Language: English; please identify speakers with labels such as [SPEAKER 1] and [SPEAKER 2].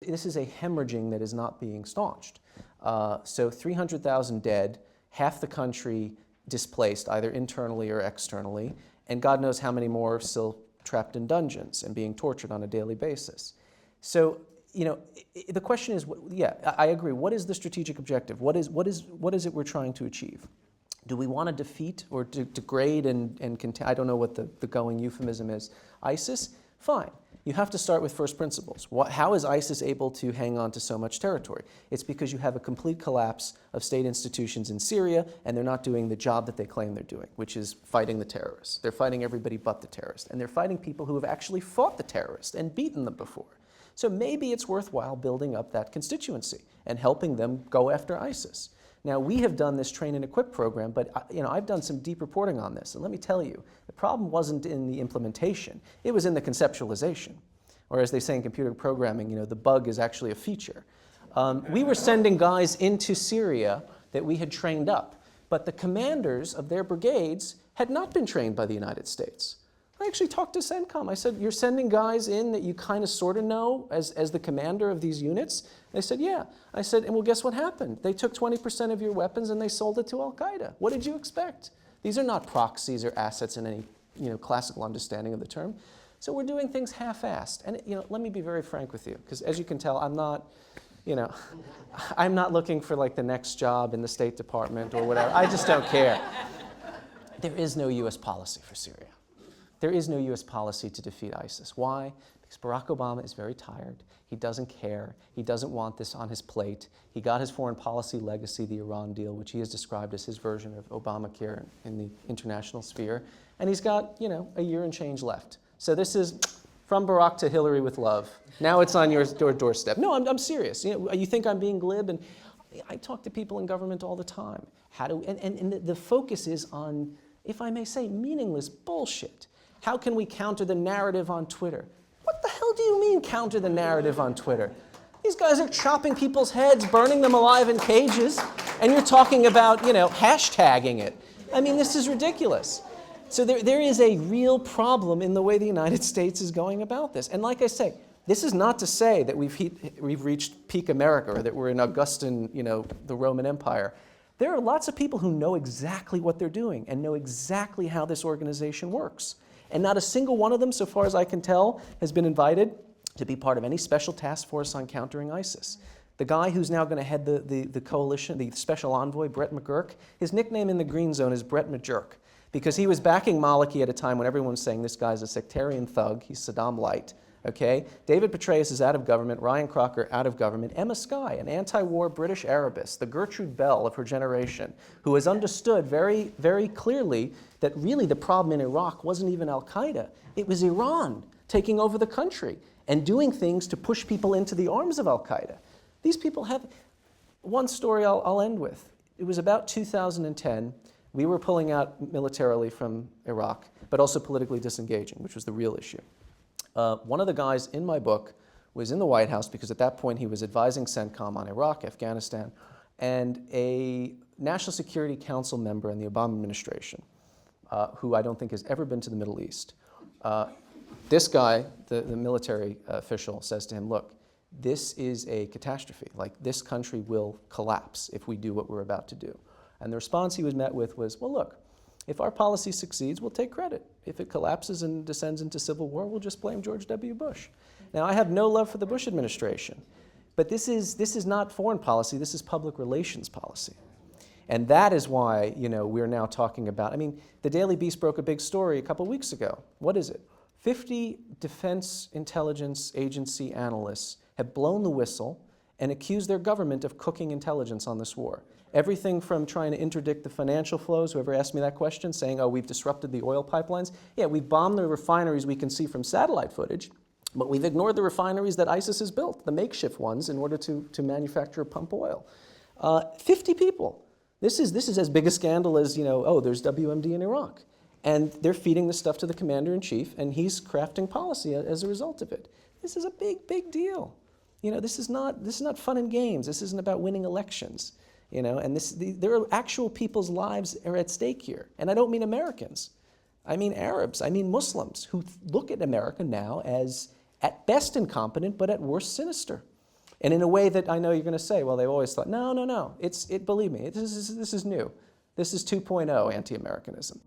[SPEAKER 1] this is a hemorrhaging that is not being staunched. So 300,000 dead, half the country displaced, either internally or externally, and God knows how many more are still trapped in dungeons and being tortured on a daily basis. So, the question is, yeah, I agree. What is the strategic objective? What is it we're trying to achieve? Do we want to defeat or degrade and I don't know what the going euphemism is, ISIS? Fine. You have to start with first principles. How is ISIS able to hang on to so much territory? It's because you have a complete collapse of state institutions in Syria, and they're not doing the job that they claim they're doing, which is fighting the terrorists. They're fighting everybody but the terrorists, and they're fighting people who have actually fought the terrorists and beaten them before. So maybe it's worthwhile building up that constituency and helping them go after ISIS. Now, we have done this train and equip program, but I've done some deep reporting on this, and let me tell you, the problem wasn't in the implementation, it was in the conceptualization. Or as they say in computer programming, the bug is actually a feature. We were sending guys into Syria that we had trained up, but the commanders of their brigades had not been trained by the United States. I actually talked to CENTCOM. I said, you're sending guys in that you kind of sort of know as the commander of these units? They said, yeah. I said, and well, guess what happened? They took 20% of your weapons and they sold it to Al-Qaeda. What did you expect? These are not proxies or assets in any classical understanding of the term. So we're doing things half-assed. And let me be very frank with you, because as you can tell, I'm not looking for like the next job in the State Department or whatever. I just don't care. There is no U.S. policy for Syria. There is no U.S. policy to defeat ISIS. Why? Because Barack Obama is very tired. He doesn't care. He doesn't want this on his plate. He got his foreign policy legacy, the Iran deal, which he has described as his version of Obamacare in the international sphere. And he's got, a year and change left. So this is from Barack to Hillary with love. Now it's on your doorstep. No, I'm serious. You think I'm being glib? And I talk to people in government all the time. And the focus is on, if I may say, meaningless bullshit. How can we counter the narrative on Twitter? What the hell do you mean counter the narrative on Twitter? These guys are chopping people's heads, burning them alive in cages, and you're talking about, hashtagging it. I mean, this is ridiculous. So there is a real problem in the way the United States is going about this. And like I say, this is not to say that we've reached peak America or that we're in Augustan, the Roman Empire. There are lots of people who know exactly what they're doing and know exactly how this organization works. And not a single one of them, so far as I can tell, has been invited to be part of any special task force on countering ISIS. The guy who's now going to head the coalition, the special envoy, Brett McGurk, his nickname in the Green Zone is Brett McJerk, because he was backing Maliki at a time when everyone was saying this guy's a sectarian thug, he's Saddam Light. Okay? David Petraeus is out of government, Ryan Crocker out of government, Emma Skye, an anti-war British Arabist, the Gertrude Bell of her generation, who has understood very, very clearly that really the problem in Iraq wasn't even Al-Qaeda, it was Iran taking over the country and doing things to push people into the arms of Al-Qaeda. These people have, one story I'll end with. It was about 2010. We were pulling out militarily from Iraq, but also politically disengaging, which was the real issue. One of the guys in my book was in the White House because at that point he was advising CENTCOM on Iraq, Afghanistan, and a National Security Council member in the Obama administration, who I don't think has ever been to the Middle East. This guy, the military official, says to him, look, this is a catastrophe. Like, this country will collapse if we do what we're about to do. And the response he was met with was, well, look, if our policy succeeds, we'll take credit. If it collapses and descends into civil war, we'll just blame George W. Bush. Now, I have no love for the Bush administration, but this is not foreign policy, this is public relations policy. And that is why, we're now talking about, the Daily Beast broke a big story a couple weeks ago. What is it? 50 Defense Intelligence Agency analysts have blown the whistle and accused their government of cooking intelligence on this war. Everything from trying to interdict the financial flows, whoever asked me that question, saying, oh, we've disrupted the oil pipelines. Yeah, we've bombed the refineries we can see from satellite footage, but we've ignored the refineries that ISIS has built, the makeshift ones, in order to manufacture pump oil. 50 people. This is as big a scandal as, there's WMD in Iraq. And they're feeding this stuff to the commander-in-chief, and he's crafting policy as a result of it. This is a big, big deal. This is not fun and games. This isn't about winning elections. And there are actual people's lives are at stake here. And I don't mean Americans. I mean Arabs. I mean Muslims who look at America now as at best incompetent, but at worst sinister. And in a way that I know you're going to say, well, they've always thought, no, no, no. Believe me, this is new. This is 2.0 anti-Americanism.